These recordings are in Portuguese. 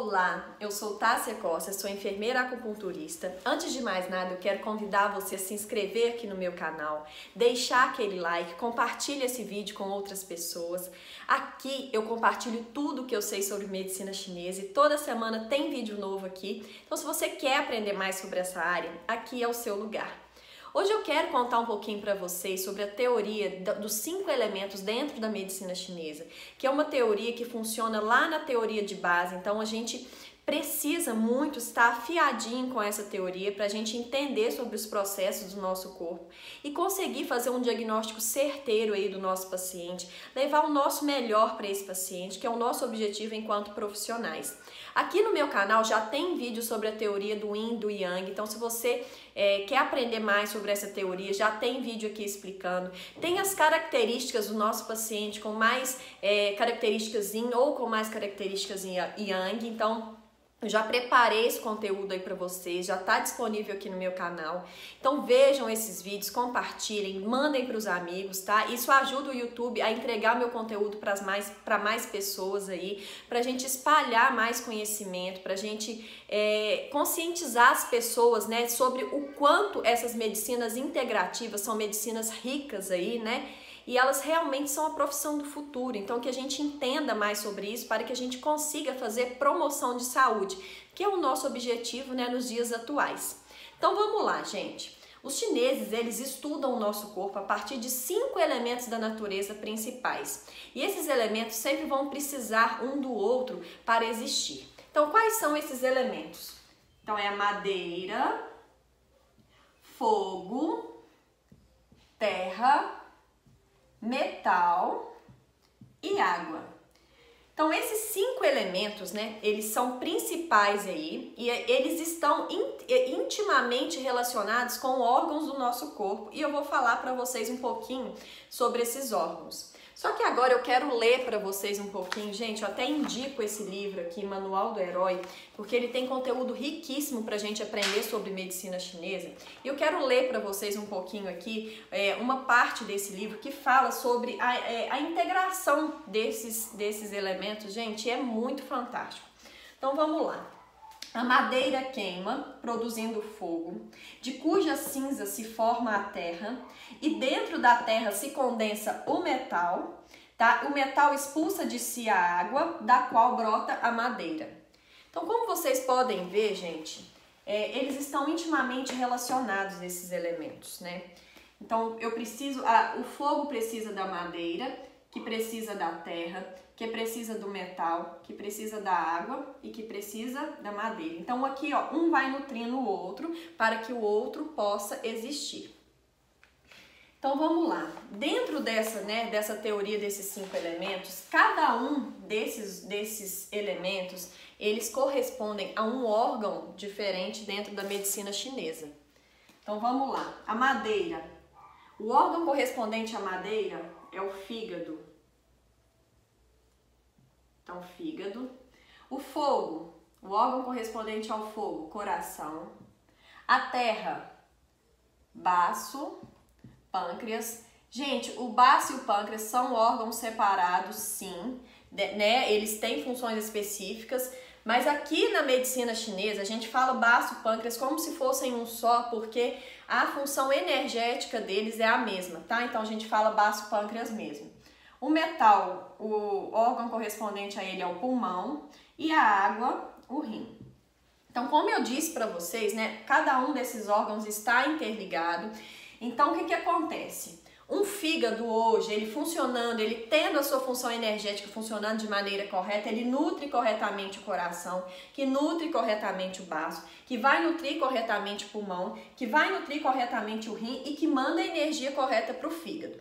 Olá, eu sou Tássia Costa, sou enfermeira acupunturista. Antes de mais nada, eu quero convidar você a se inscrever aqui no meu canal, deixar aquele like, compartilhe esse vídeo com outras pessoas. Aqui eu compartilho tudo que eu sei sobre medicina chinesa e toda semana tem vídeo novo aqui. Então, se você quer aprender mais sobre essa área, aqui é o seu lugar. Hoje eu quero contar um pouquinho para vocês sobre a teoria dos 5 elementos dentro da medicina chinesa, que é uma teoria que funciona lá na teoria de base, então a gente precisa muito estar afiadinho com essa teoria para a gente entender sobre os processos do nosso corpo e conseguir fazer um diagnóstico certeiro aí do nosso paciente, levar o nosso melhor para esse paciente, que é o nosso objetivo enquanto profissionais. Aqui no meu canal já tem vídeo sobre a teoria do Yin e do Yang, então se você quer aprender mais sobre essa teoria, já tem vídeo aqui explicando. Tem as características do nosso paciente com mais características Yin ou com mais características Yang, então eu já preparei esse conteúdo aí para vocês, já está disponível aqui no meu canal. Então vejam esses vídeos, compartilhem, mandem para os amigos, tá? Isso ajuda o YouTube a entregar meu conteúdo para mais pessoas aí, para a gente espalhar mais conhecimento, para a gente conscientizar as pessoas, né, sobre o quanto essas medicinas integrativas são medicinas ricas aí, né? E elas realmente são a profissão do futuro, então que a gente entenda mais sobre isso para que a gente consiga fazer promoção de saúde, que é o nosso objetivo, né, nos dias atuais. Então vamos lá, gente. Os chineses, eles estudam o nosso corpo a partir de 5 elementos da natureza principais. E esses elementos sempre vão precisar um do outro para existir. Então quais são esses elementos? Então é a madeira, fogo, terra, metal e água. Então esses 5 elementos, né, eles são principais aí e eles estão intimamente relacionados com órgãos do nosso corpo e eu vou falar para vocês um pouquinho sobre esses órgãos. Só que agora eu quero ler para vocês um pouquinho, gente, eu até indico esse livro aqui, Manual do Herói, porque ele tem conteúdo riquíssimo para a gente aprender sobre medicina chinesa. E eu quero ler para vocês um pouquinho aqui, uma parte desse livro que fala sobre a integração desses elementos, gente, é muito fantástico. Então vamos lá. A madeira queima, produzindo fogo, de cuja cinza se forma a terra, e dentro da terra se condensa o metal, tá? O metal expulsa de si a água, da qual brota a madeira. Então, como vocês podem ver, gente, eles estão intimamente relacionados, esses elementos, né? Então, o fogo precisa da madeira, que precisa da terra, que precisa do metal, que precisa da água e que precisa da madeira. Então aqui, ó, um vai nutrindo o outro para que o outro possa existir. Então vamos lá. Dentro dessa teoria desses 5 elementos, cada um desses elementos, eles correspondem a um órgão diferente dentro da medicina chinesa. Então vamos lá. A madeira. O órgão correspondente à madeira é o fígado. Então, fígado. O fogo, o órgão correspondente ao fogo, coração. A terra, baço, pâncreas. Gente, o baço e o pâncreas são órgãos separados, sim, né? Eles têm funções específicas, mas aqui na medicina chinesa a gente fala baço e pâncreas como se fossem um só, porque a função energética deles é a mesma, tá? Então a gente fala baço e pâncreas mesmo. O metal, o órgão correspondente a ele é o pulmão e a água, o rim. Então, como eu disse para vocês, né, cada um desses órgãos está interligado. Então, o que acontece? Um fígado hoje, ele funcionando, ele tendo a sua função energética funcionando de maneira correta, ele nutre corretamente o coração, que nutre corretamente o baço, que vai nutrir corretamente o pulmão, que vai nutrir corretamente o rim e que manda a energia correta para o fígado.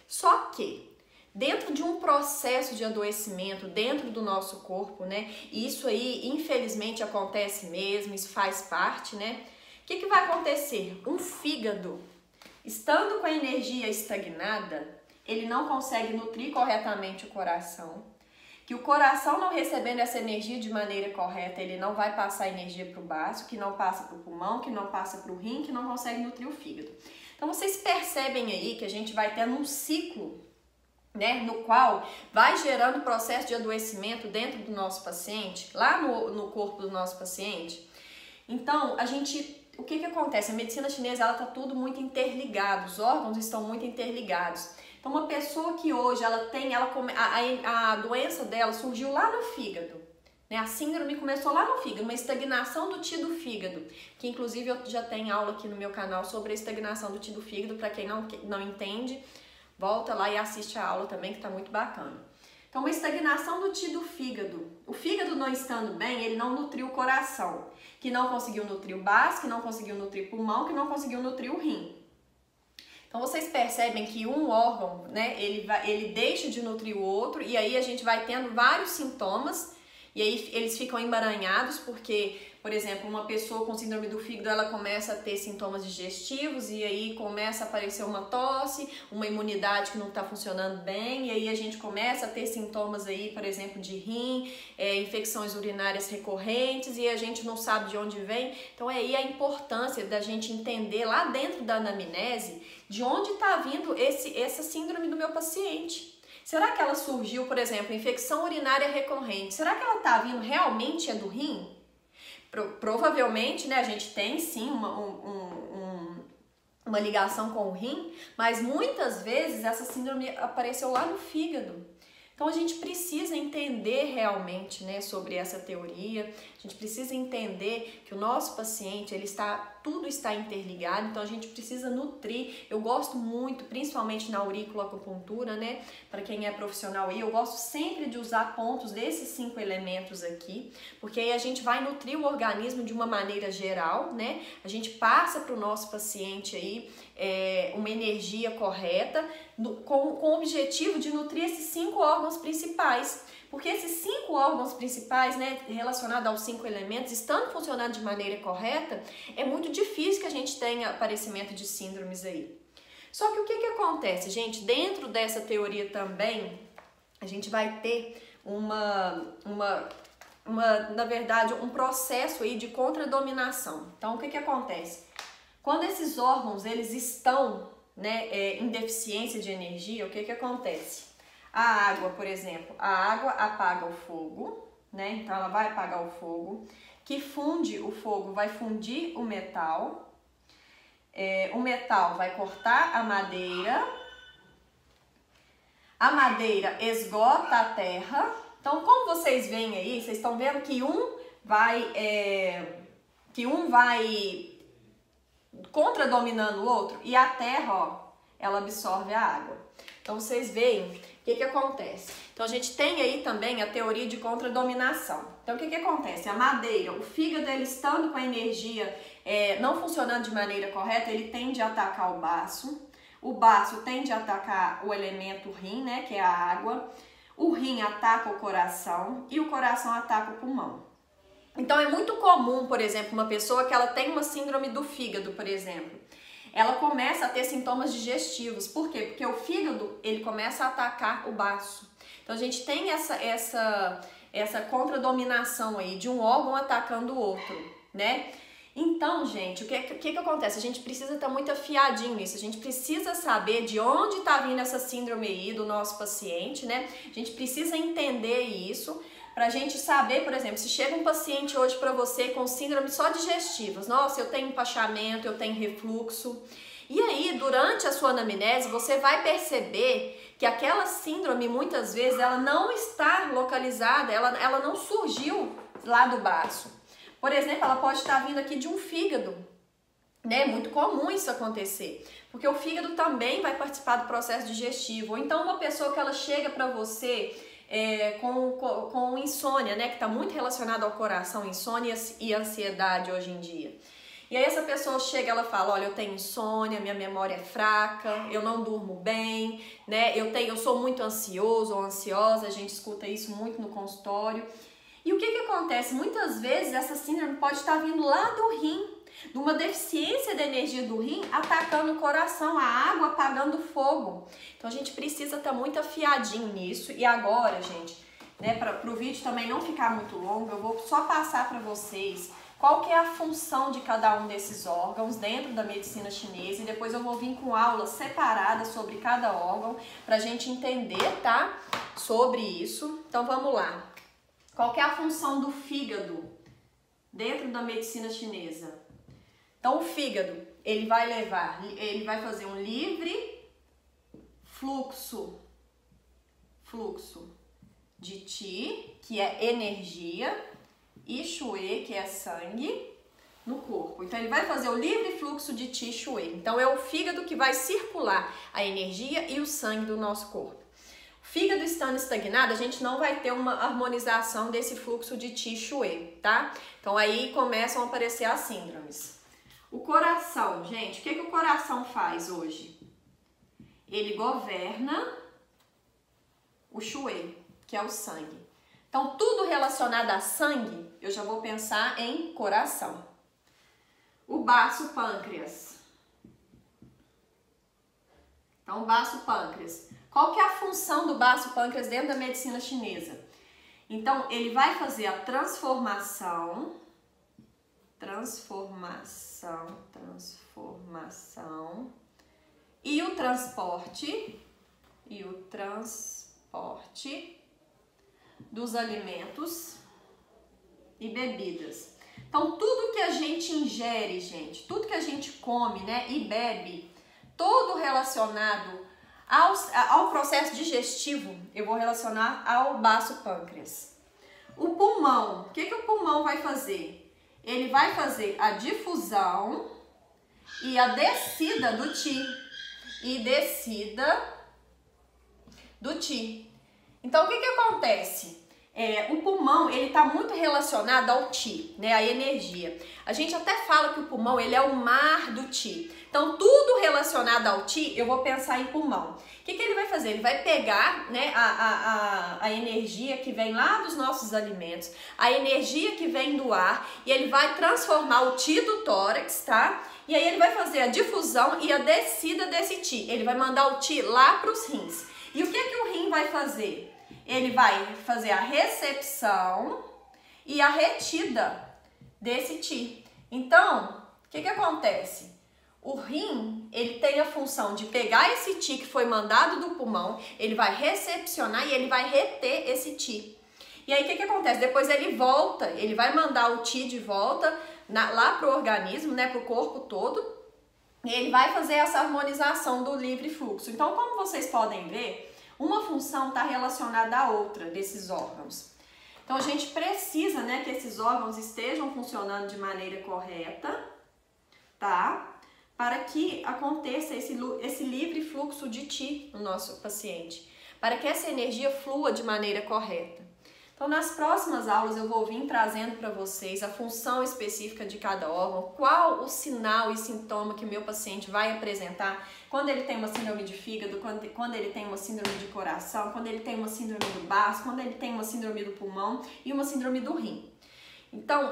Só que dentro de um processo de adoecimento dentro do nosso corpo, né? E isso aí, infelizmente, acontece mesmo, isso faz parte, né? O que vai acontecer? Um fígado, estando com a energia estagnada, ele não consegue nutrir corretamente o coração. Que o coração não recebendo essa energia de maneira correta, ele não vai passar energia para o baço, que não passa para o pulmão, que não passa para o rim, que não consegue nutrir o fígado. Então, vocês percebem aí que a gente vai tendo um ciclo né, no qual vai gerando processo de adoecimento dentro do nosso paciente, lá no corpo do nosso paciente. Então, o que acontece? A medicina chinesa, ela tá tudo muito interligado, os órgãos estão muito interligados. Então, uma pessoa que hoje a doença dela surgiu lá no fígado, né? A síndrome começou lá no fígado, uma estagnação do ti do fígado, que inclusive eu já tenho aula aqui no meu canal sobre a estagnação do ti do fígado, para quem não entende, volta lá e assiste a aula também, que tá muito bacana. Então, uma estagnação do ti do fígado. O fígado não estando bem, ele não nutriu o coração, que não conseguiu nutrir o baço, que não conseguiu nutrir o pulmão, que não conseguiu nutrir o rim. Então, vocês percebem que um órgão, né, ele deixa de nutrir o outro, e aí a gente vai tendo vários sintomas, e aí eles ficam emaranhados, porque, por exemplo, uma pessoa com síndrome do fígado, ela começa a ter sintomas digestivos, e aí começa a aparecer uma tosse, uma imunidade que não está funcionando bem, e aí a gente começa a ter sintomas aí, por exemplo, de rim, infecções urinárias recorrentes, e a gente não sabe de onde vem. Então, é aí a importância da gente entender lá dentro da anamnese de onde está vindo essa síndrome do meu paciente. Será que ela surgiu, por exemplo, infecção urinária recorrente? Será que ela está vindo realmente do rim? Provavelmente, né, a gente tem sim uma ligação com o rim, mas muitas vezes essa síndrome apareceu lá no fígado. Então a gente precisa entender realmente, né, sobre essa teoria, a gente precisa entender que o nosso paciente, tudo está interligado, então a gente precisa nutrir. Eu gosto muito, principalmente na auriculoacupuntura, né, para quem é profissional aí, eu gosto sempre de usar pontos desses 5 elementos aqui, porque aí a gente vai nutrir o organismo de uma maneira geral, né, a gente passa para o nosso paciente aí uma energia correta, com o objetivo de nutrir esses 5 órgãos principais. Porque esses 5 órgãos principais, né, relacionados aos 5 elementos, estando funcionando de maneira correta, é muito difícil que a gente tenha aparecimento de síndromes aí. Só que o que acontece, gente? Dentro dessa teoria também, a gente vai ter na verdade, um processo aí de contradominação. Então, o que acontece? Quando esses órgãos, eles estão, né, em deficiência de energia, o que acontece? A água, por exemplo, a água apaga o fogo, né? Então ela vai apagar o fogo, que funde o fogo, vai fundir o metal vai cortar a madeira esgota a terra. Então, como vocês veem aí, vocês estão vendo que um vai contradominando o outro, e a terra, ó, ela absorve a água. Então, vocês veem o que acontece. Então, a gente tem aí também a teoria de contradominação. Então, o que acontece? A madeira, o fígado, ele estando com a energia não funcionando de maneira correta, ele tende a atacar o baço tende a atacar o elemento rim, né, que é a água. O rim ataca o coração e o coração ataca o pulmão. Então, é muito comum, por exemplo, uma pessoa que ela tem uma síndrome do fígado, por exemplo, ela começa a ter sintomas digestivos. Por quê? Porque o fígado, ele começa a atacar o baço. Então, a gente tem essa contradominação aí de um órgão atacando o outro, né? Então, gente, o que acontece? A gente precisa estar muito afiadinho nisso, a gente precisa saber de onde está vindo essa síndrome aí do nosso paciente, né? A gente precisa entender isso pra gente saber, por exemplo, se chega um paciente hoje para você com síndrome só digestivas, nossa, eu tenho empachamento, eu tenho refluxo, e aí, durante a sua anamnese, você vai perceber que aquela síndrome, muitas vezes, ela não está localizada, ela não surgiu lá do baço. Por exemplo, ela pode estar vindo aqui de um fígado, né? É muito comum isso acontecer, porque o fígado também vai participar do processo digestivo. Ou então uma pessoa que ela chega para você com insônia, né? Que está muito relacionado ao coração, insônia e ansiedade hoje em dia. E aí essa pessoa chega, ela fala, olha, eu tenho insônia, minha memória é fraca, eu não durmo bem, né? Eu sou muito ansioso ou ansiosa, a gente escuta isso muito no consultório. E o que acontece? Muitas vezes essa síndrome pode estar vindo lá do rim, de uma deficiência de energia do rim, atacando o coração, a água apagando o fogo. Então a gente precisa estar muito afiadinho nisso. E agora, gente, né, para o vídeo também não ficar muito longo, eu vou só passar para vocês qual que é a função de cada um desses órgãos dentro da medicina chinesa, e depois eu vou vir com aulas separadas sobre cada órgão pra gente entender, tá? Sobre isso. Então vamos lá. Qual que é a função do fígado dentro da medicina chinesa? Então o fígado, ele vai fazer um livre fluxo de Qi, que é energia, e Shui, que é sangue, no corpo. Então ele vai fazer o livre fluxo de Qi Shui. Então é o fígado que vai circular a energia e o sangue do nosso corpo. O fígado estando estagnado, a gente não vai ter uma harmonização desse fluxo de Qi Shui, tá? Então aí começam a aparecer as síndromes. O coração, gente, o que o coração faz hoje? Ele governa o Shui, que é o sangue. Então, tudo relacionado a sangue, eu já vou pensar em coração. O baço pâncreas. Então, o baço pâncreas. Qual que é a função do baço pâncreas dentro da medicina chinesa? Então, ele vai fazer a transformação e o transporte dos alimentos e bebidas. Então, tudo que a gente ingere, gente, tudo que a gente come, né, e bebe, todo relacionado ao processo digestivo, eu vou relacionar ao baço pâncreas. O pulmão, o que o pulmão vai fazer? Ele vai fazer a difusão e a descida do Qi. Então, o que acontece? O pulmão, ele está muito relacionado ao Qi, né, a energia. A gente até fala que o pulmão, ele é o mar do Qi. Então, tudo relacionado ao Qi, eu vou pensar em pulmão. O que ele vai fazer? Ele vai pegar, né, a energia que vem lá dos nossos alimentos, a energia que vem do ar, e ele vai transformar o Qi do tórax, tá? E aí ele vai fazer a difusão e a descida desse Qi. Ele vai mandar o Qi lá para os rins. E o que o rim vai fazer? Ele vai fazer a recepção e a retida desse Qi. Então, o que acontece? O rim, ele tem a função de pegar esse Qi que foi mandado do pulmão, ele vai recepcionar e ele vai reter esse Qi. E aí, o que acontece? Depois ele volta, ele vai mandar o Qi de volta lá pro organismo, né, pro corpo todo, e ele vai fazer essa harmonização do livre fluxo. Então, como vocês podem ver, uma função está relacionada à outra desses órgãos. Então, a gente precisa, né, que esses órgãos estejam funcionando de maneira correta, tá? Para que aconteça esse livre fluxo de Qi no nosso paciente, para que essa energia flua de maneira correta. Então, nas próximas aulas eu vou vir trazendo para vocês a função específica de cada órgão, qual o sinal e sintoma que o meu paciente vai apresentar quando ele tem uma síndrome de fígado, quando ele tem uma síndrome de coração, quando ele tem uma síndrome do baço, quando ele tem uma síndrome do pulmão e uma síndrome do rim. Então,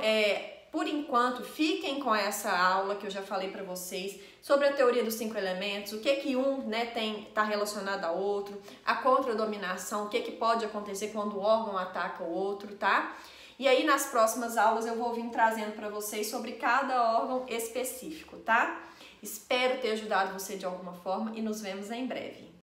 por enquanto, fiquem com essa aula que eu já falei para vocês sobre a teoria dos 5 elementos, o que um, né, tá relacionado ao outro, a contradominação, o que pode acontecer quando o órgão ataca o outro, tá? E aí, nas próximas aulas, eu vou vir trazendo para vocês sobre cada órgão específico, tá? Espero ter ajudado você de alguma forma e nos vemos em breve.